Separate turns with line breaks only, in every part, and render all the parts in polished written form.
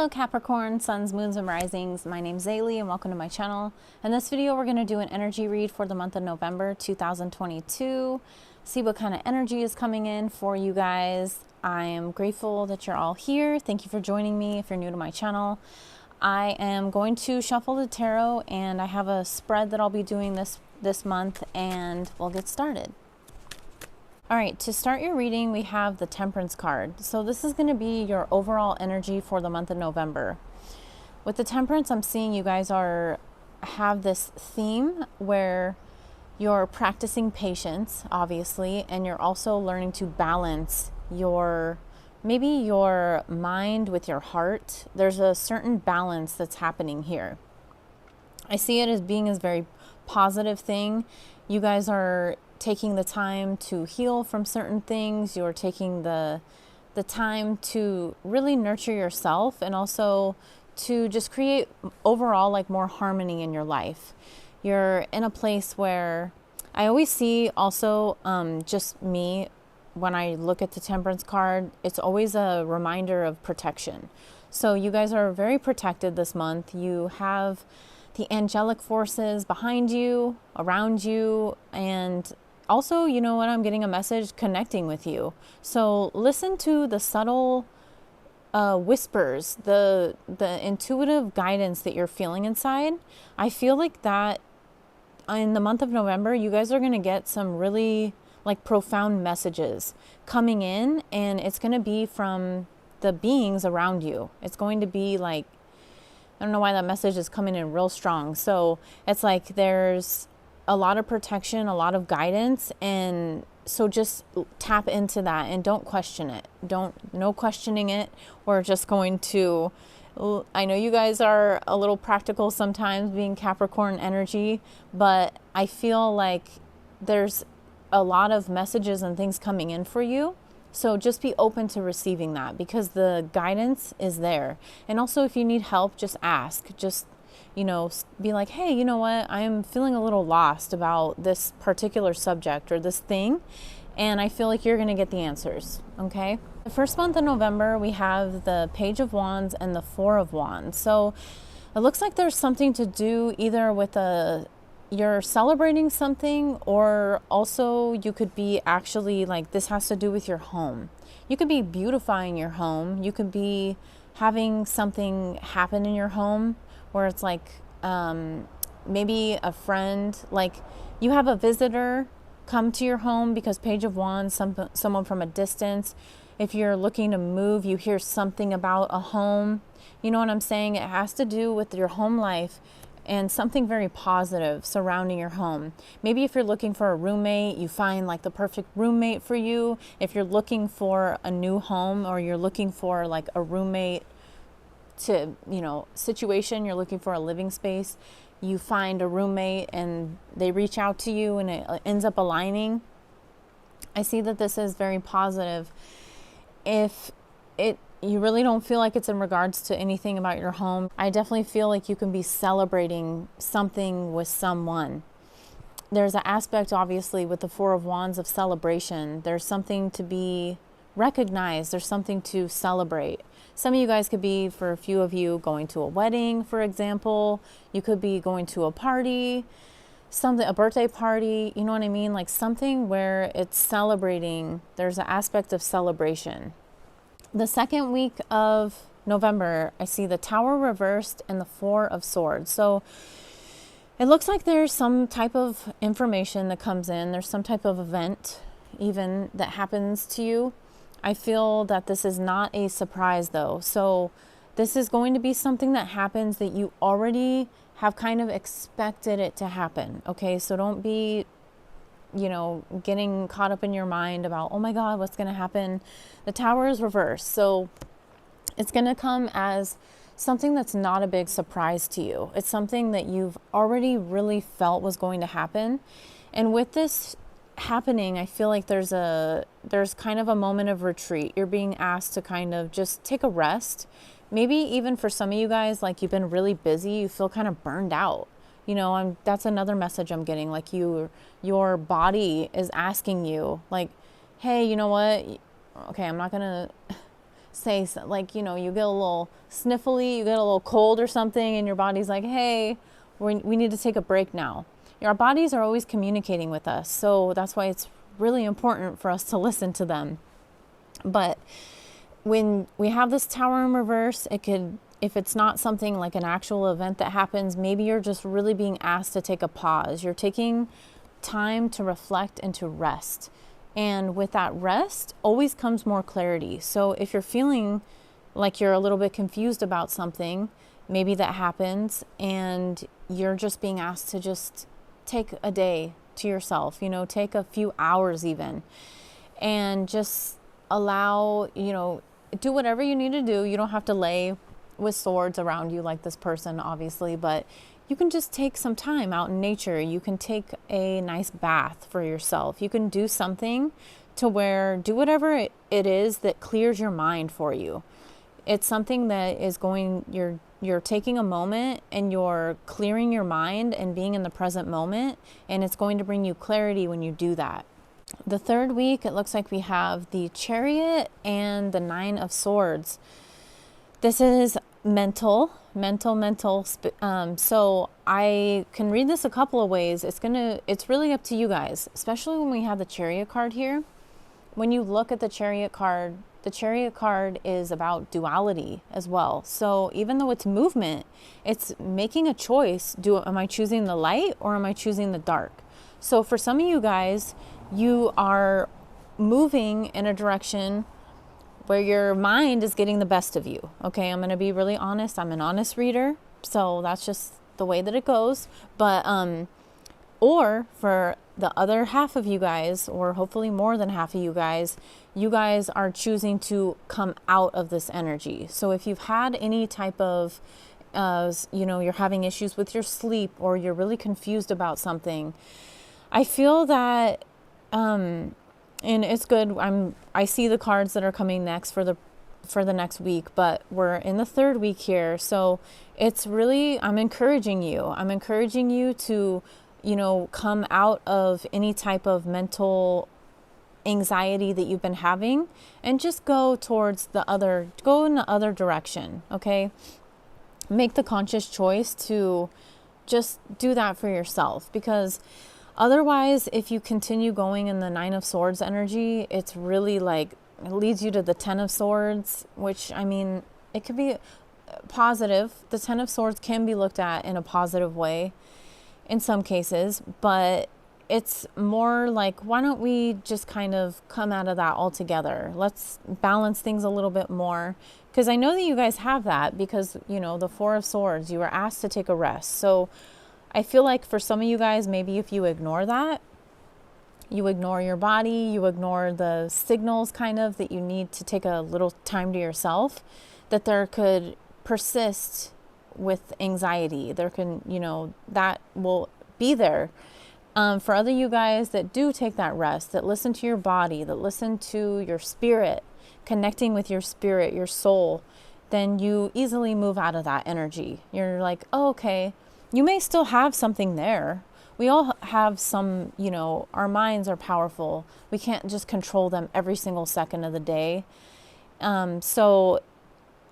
Hello Capricorn, suns, moons, and risings. My name's Zayleigh and welcome to my channel. In this video, we're going to do an energy read for the month of November 2022. See what kind of energy is coming in for you guys. I am grateful that you're all here. Thank you for joining me if you're new to my channel. I am going to shuffle the tarot and I have a spread that I'll be doing this month, and we'll get started. All right, to start your reading, we have the Temperance card. So this is going to be your overall energy for the month of November. With the Temperance, I'm seeing you guys have this theme where you're practicing patience, obviously, and you're also learning to balance maybe your mind with your heart. There's a certain balance that's happening here. I see it as being a very positive thing. You guys are taking the time to heal from certain things. You're taking the time to really nurture yourself and also to just create overall like more harmony in your life. You're in a place where I always see also just me when I look at the Temperance card, it's always a reminder of protection. So you guys are very protected this month. You have the angelic forces behind you, around you, and also, you know what, I'm getting a message connecting with you. So listen to the subtle whispers, the intuitive guidance that you're feeling inside. I feel like that in the month of November, you guys are going to get some really like profound messages coming in, and it's going to be from the beings around you. It's going to be like, I don't know why that message is coming in real strong. So it's like there's a lot of protection, a lot of guidance, and so just tap into that and don't question it. No questioning it. We're just going to, I know you guys are a little practical sometimes being Capricorn energy, but I feel like there's a lot of messages and things coming in for you. So just be open to receiving that because the guidance is there. And also if you need help, just ask. Just, you know, be like, hey, you know what? I'm feeling a little lost about this particular subject or this thing. And I feel like you're going to get the answers. Okay. The first month of November, we have the Page of Wands and the Four of Wands. So it looks like there's something to do either with you're celebrating something, or also you could be actually like, this has to do with your home. You could be beautifying your home. You could be having something happen in your home where it's like maybe a friend, like you have a visitor come to your home because Page of Wands, someone from a distance. If you're looking to move, you hear something about a home. You know what I'm saying? It has to do with your home life and something very positive surrounding your home. Maybe if you're looking for a roommate, you find like the perfect roommate for you. If you're looking for a new home, or you're looking for like a roommate to, you know, situation, you're looking for a living space, you find a roommate and they reach out to you and it ends up aligning. I see that this is very positive. If you really don't feel like it's in regards to anything about your home, I definitely feel like you can be celebrating something with someone. There's an aspect, obviously, with the Four of Wands of celebration. There's something to be recognized. There's something to celebrate. Some of you guys could be, for a few of you, going to a wedding, for example. You could be going to a party, a birthday party, you know what I mean? Like something where it's celebrating. There's an aspect of celebration. The second week of November, I see the Tower reversed and the Four of Swords. So it looks like there's some type of information that comes in. There's some type of event even that happens to you. I feel that this is not a surprise though. So this is going to be something that happens that you already have kind of expected it to happen. Okay, so don't be, you know, getting caught up in your mind about, oh my God, what's going to happen? The Tower is reversed. So it's going to come as something that's not a big surprise to you. It's something that you've already really felt was going to happen. And with this happening, I feel like there's kind of a moment of retreat. You're being asked to kind of just take a rest. Maybe even for some of you guys, like you've been really busy, you feel kind of burned out. You know, that's another message I'm getting. Like your body is asking you like, hey, you know what? Okay, I'm not going to say, like, you know, you get a little sniffly, you get a little cold or something, and your body's like, hey, we need to take a break now. Our bodies are always communicating with us. So that's why it's really important for us to listen to them. But when we have this Tower in reverse, it could, if it's not something like an actual event that happens, maybe you're just really being asked to take a pause. You're taking time to reflect and to rest. And with that rest always comes more clarity. So if you're feeling like you're a little bit confused about something, maybe that happens, and you're just being asked to just take a day to yourself, you know, take a few hours even, and just allow, you know, do whatever you need to do. You don't have to lay with swords around you like this person, obviously, but you can just take some time out in nature. You can take a nice bath for yourself. You can do something to where, do whatever it is that clears your mind for you. It's something that is going, you're taking a moment and you're clearing your mind and being in the present moment, and it's going to bring you clarity when you do that. The third week, it looks like we have the Chariot and the Nine of Swords. This is mental. So I can read this a couple of ways. It's really up to you guys, especially when we have the Chariot card here. When you look at the Chariot card is about duality as well. So even though it's movement, it's making a choice. Am I choosing the light or am I choosing the dark? So for some of you guys, you are moving in a direction where your mind is getting the best of you. Okay, I'm going to be really honest. I'm an honest reader, so that's just the way that it goes. But or for the other half of you guys, or hopefully more than half of you guys are choosing to come out of this energy. So if you've had any type of you know, you're having issues with your sleep, or you're really confused about something, I feel that and it's good. I see the cards that are coming next for the next week, but we're in the third week here. So it's really, I'm encouraging you to, you know, come out of any type of mental anxiety that you've been having, and just go in the other direction. Okay. Make the conscious choice to just do that for yourself, because otherwise, if you continue going in the Nine of Swords energy, it's really like, it leads you to the Ten of Swords, which, I mean, it could be positive. The Ten of Swords can be looked at in a positive way in some cases, but it's more like, why don't we just kind of come out of that altogether? Let's balance things a little bit more, because I know that you guys have that, because, you know, the Four of Swords, you were asked to take a rest. So I feel like for some of you guys, maybe if you ignore that, you ignore your body, you ignore the signals kind of that you need to take a little time to yourself, that there could persist with anxiety. There can, you know, that will be there. For other you guys that do take that rest, that listen to your body, that listen to your spirit, connecting with your spirit, your soul, then you easily move out of that energy. You're like, oh, okay. You may still have something there. We all have some, you know, our minds are powerful. We can't just control them every single second of the day. So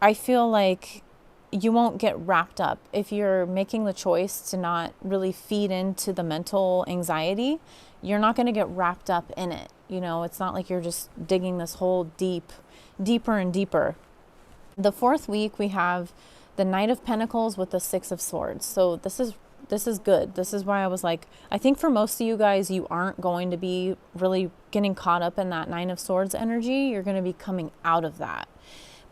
I feel like you won't get wrapped up if you're making the choice to not really feed into the mental anxiety. You're not going to get wrapped up in it. You know, it's not like you're just digging this hole deeper and deeper. The fourth week, we have the Knight of Pentacles with the Six of Swords. So this is good. This is why I was like, I think for most of you guys, you aren't going to be really getting caught up in that Nine of Swords energy. You're going to be coming out of that,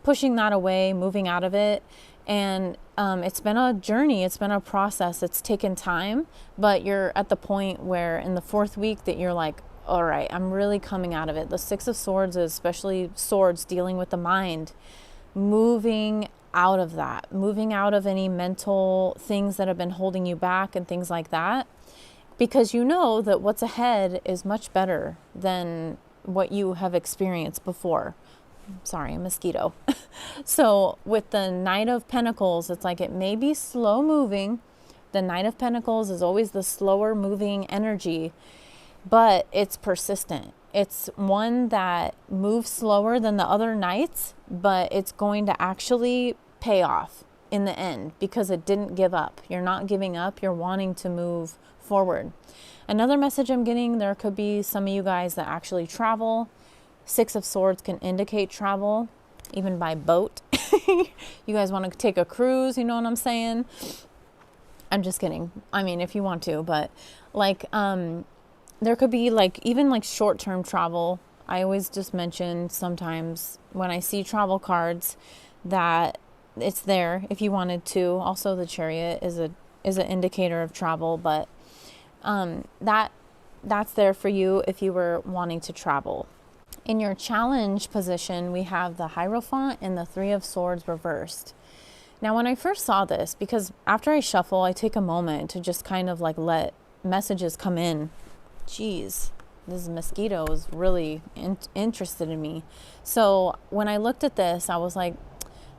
pushing that away, moving out of it. And it's been a journey. It's been a process. It's taken time, but you're at the point where in the fourth week that you're like, all right, I'm really coming out of it. The Six of Swords is especially swords dealing with the mind, moving out of that, moving out of any mental things that have been holding you back and things like that, because you know that what's ahead is much better than what you have experienced before. Sorry, a mosquito. So with the Knight of Pentacles, it's like it may be slow moving. The Knight of Pentacles is always the slower moving energy, but it's persistent. It's one that moves slower than the other nights, but it's going to actually pay off in the end because it didn't give up. You're not giving up. You're wanting to move forward. Another message I'm getting, there could be some of you guys that actually travel. Six of Swords can indicate travel, even by boat. You guys want to take a cruise, you know what I'm saying? I'm just kidding. I mean, if you want to, but like, there could be like, even like short-term travel. I always just mention sometimes when I see travel cards that it's there if you wanted to. Also, the Chariot is an indicator of travel, but that's there for you if you were wanting to travel. In your challenge position, we have the Hierophant and the Three of Swords reversed. Now, when I first saw this, because after I shuffle, I take a moment to just kind of like let messages come in. Jeez, this mosquito is really interested in me. So when I looked at this, I was like,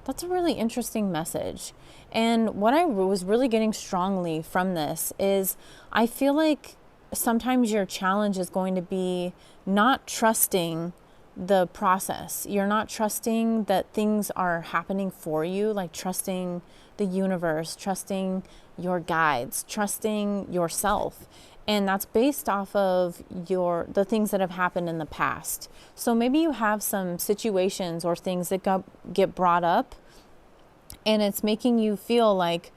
that's a really interesting message. And what I was really getting strongly from this is I feel like sometimes your challenge is going to be not trusting the process. You're not trusting that things are happening for you, like trusting the universe, trusting your guides, trusting yourself. And that's based off of the things that have happened in the past. So maybe you have some situations or things that get brought up, and it's making you feel like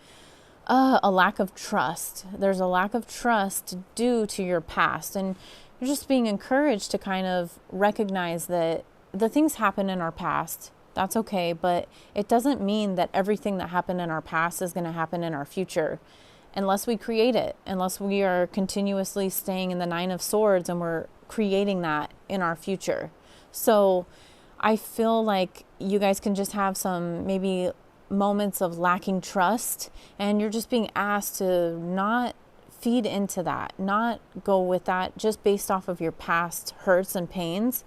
a lack of trust. There's a lack of trust due to your past, and you're just being encouraged to kind of recognize that the things happen in our past. That's okay, but it doesn't mean that everything that happened in our past is going to happen in our future, unless we create it, unless we are continuously staying in the Nine of Swords and we're creating that in our future. So I feel like you guys can just have some maybe moments of lacking trust, and you're just being asked to not feed into that, not go with that just based off of your past hurts and pains.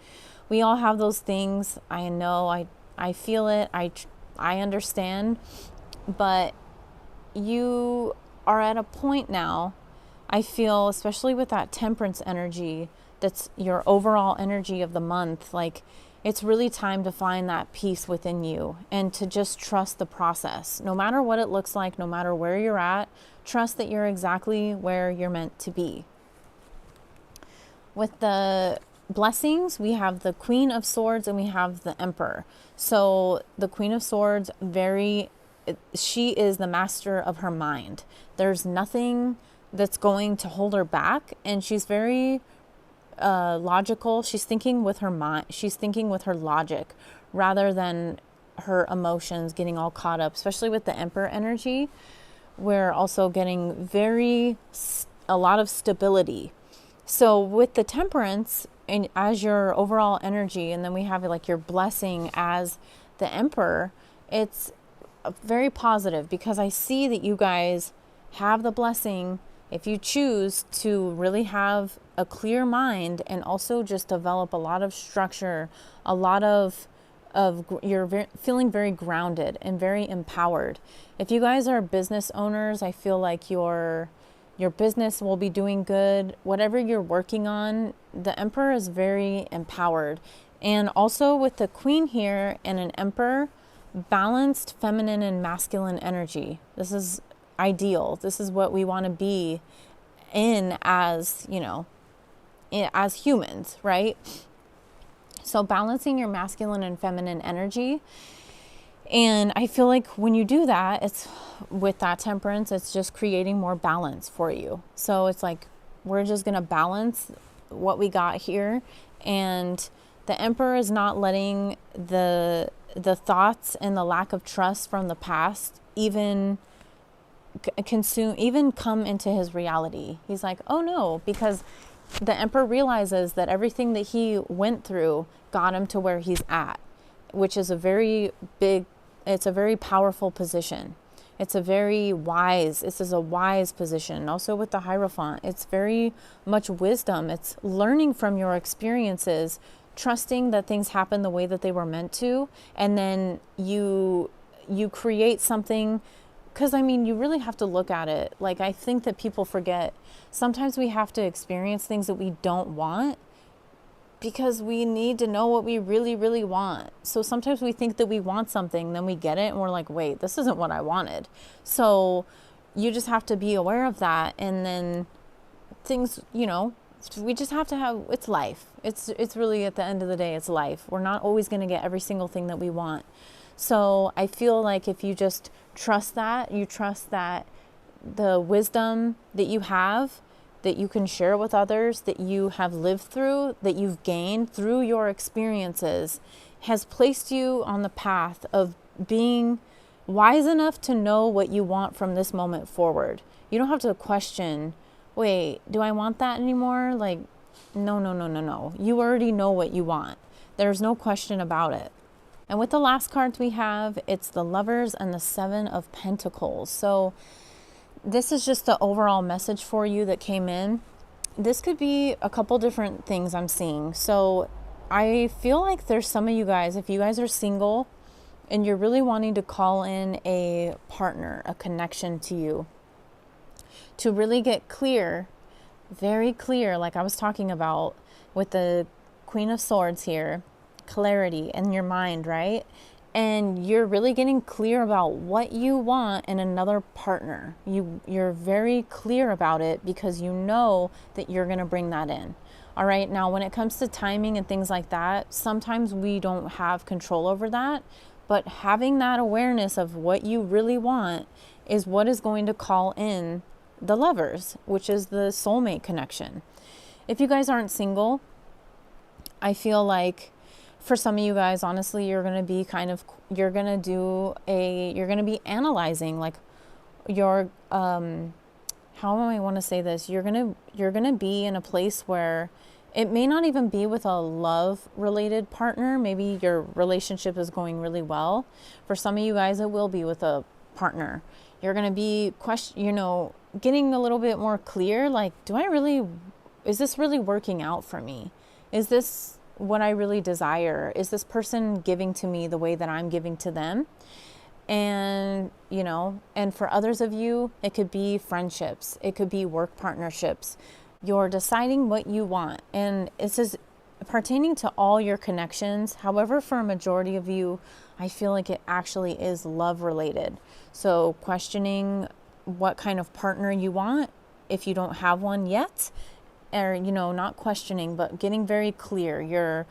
We all have those things. I know, I feel it. I understand, but you are at a point now, I feel, especially with that Temperance energy, that's your overall energy of the month, like it's really time to find that peace within you and to just trust the process. No matter what it looks like, no matter where you're at, trust that you're exactly where you're meant to be. With the blessings, we have the Queen of Swords and we have the Emperor. So the Queen of Swords, she is the master of her mind. There's nothing that's going to hold her back, and she's very logical. She's thinking with her mind. She's thinking with her logic rather than her emotions getting all caught up, especially with the Emperor energy. We're also getting a lot of stability. So with the Temperance and as your overall energy, and then we have like your blessing as the Emperor, it's very positive because I see that you guys have the blessing if you choose to really have a clear mind and also just develop a lot of structure, a lot of you're feeling very grounded and very empowered. If you guys are business owners, I feel like your business will be doing good. Whatever you're working on, the Emperor is very empowered. And also with the Queen here and an Emperor, balanced feminine and masculine energy. This is ideal. This is what we want to be in as, as humans, right? So balancing your masculine and feminine energy. And I feel like when you do that, it's with that Temperance, it's just creating more balance for you. So it's like, we're just going to balance what we got here. And the Emperor is not letting the thoughts and the lack of trust from the past even come into his reality. He's like, oh no, because the Emperor realizes that everything that he went through got him to where he's at, which is a very powerful position. This is a wise position. Also with the Hierophant, it's very much wisdom. It's learning from your experiences, trusting that things happen the way that they were meant to, and then you create something. Because, you really have to look at it. Like, I think that people forget. Sometimes we have to experience things that we don't want because we need to know what we really, really want. So sometimes we think that we want something, then we get it and we're like, wait, this isn't what I wanted. So you just have to be aware of that. And then things, you know, we just have to have, it's life. It's really, at the end of the day, it's life. We're not always going to get every single thing that we want. So I feel like if you just trust that, you trust that the wisdom that you have, that you can share with others, that you have lived through, that you've gained through your experiences, has placed you on the path of being wise enough to know what you want from this moment forward. You don't have to question, wait, do I want that anymore? Like, no. You already know what you want. There's no question about it. And with the last cards we have, it's the Lovers and the Seven of Pentacles. So this is just the overall message for you that came in. This could be a couple different things I'm seeing. So I feel like there's some of you guys, if you guys are single and you're really wanting to call in a partner, a connection to you, to really get clear, very clear, like I was talking about with the Queen of Swords here, clarity in your mind, right? And you're really getting clear about what you want in another partner. You're very clear about it because you know that you're going to bring that in. All right. Now, when it comes to timing and things like that, sometimes we don't have control over that. But having that awareness of what you really want is what is going to call in the Lovers, which is the soulmate connection. If you guys aren't single, I feel like for some of you guys, honestly, you're going to be you're going to be analyzing like your, how am I want to say this? You're going to be in a place where it may not even be with a love related partner. Maybe your relationship is going really well. For some of you guys, it will be with a partner. You're going to be getting a little bit more clear. Like, is this really working out for me? Is this what I really desire? Is this person giving to me the way that I'm giving to them? And, and for others of you, it could be friendships. It could be work partnerships. You're deciding what you want. And this is pertaining to all your connections. However, for a majority of you, I feel like it actually is love related. So questioning what kind of partner you want if you don't have one yet. Or, not questioning, but getting very clear.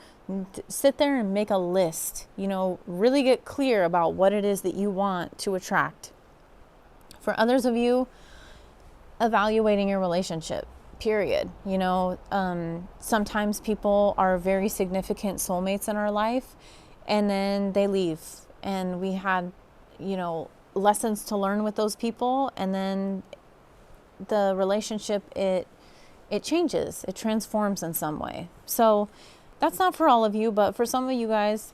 Sit there and make a list, really get clear about what it is that you want to attract. For others of you, evaluating your relationship, period. Sometimes people are very significant soulmates in our life and then they leave, and we had, lessons to learn with those people. And then the relationship, it changes, it transforms in some way. So that's not for all of you, but for some of you guys,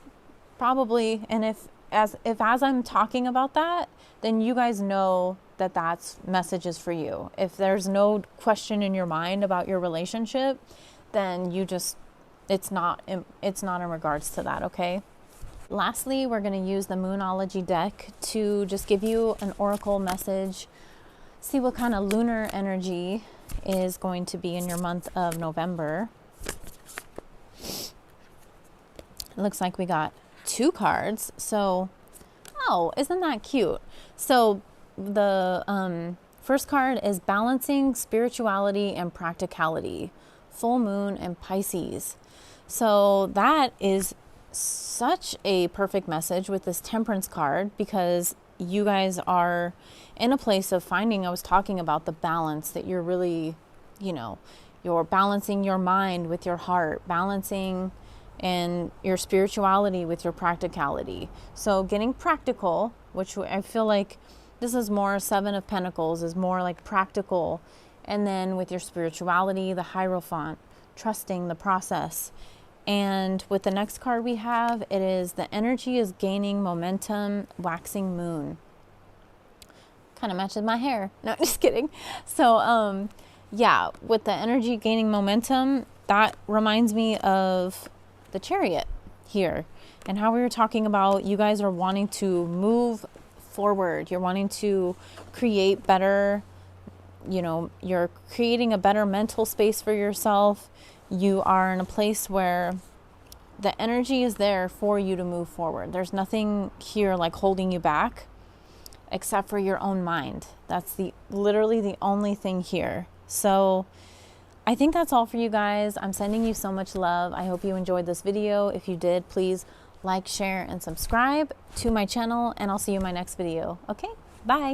probably. And if as I'm talking about that, then you guys know that that's messages for you. If there's no question in your mind about your relationship, then it's not in regards to that. Okay. Lastly, we're going to use the Moonology deck to just give you an oracle message. See what kind of lunar energy is going to be in your month of November. It looks like we got 2 cards. So, isn't that cute? So the first card is balancing spirituality and practicality, full moon and Pisces. So that is such a perfect message with this Temperance card, because you guys are in a place of finding, I was talking about the balance that you're really, you're balancing your mind with your heart, balancing and your spirituality with your practicality. So getting practical, which I feel like this is more, 7 of Pentacles is more like practical. And then with your spirituality, the Hierophant, trusting the process. And with the next card we have, it is the energy is gaining momentum, waxing moon. Kind of matches my hair. No, just kidding. So, with the energy gaining momentum, that reminds me of the Chariot here and how we were talking about you guys are wanting to move forward. You're wanting to create better, you're creating a better mental space for yourself. You are in a place where the energy is there for you to move forward. There's nothing here like holding you back except for your own mind. That's literally the only thing here. So I think that's all for you guys. I'm sending you so much love. I hope you enjoyed this video. If you did, please like, share, and subscribe to my channel, and I'll see you in my next video. Okay, bye.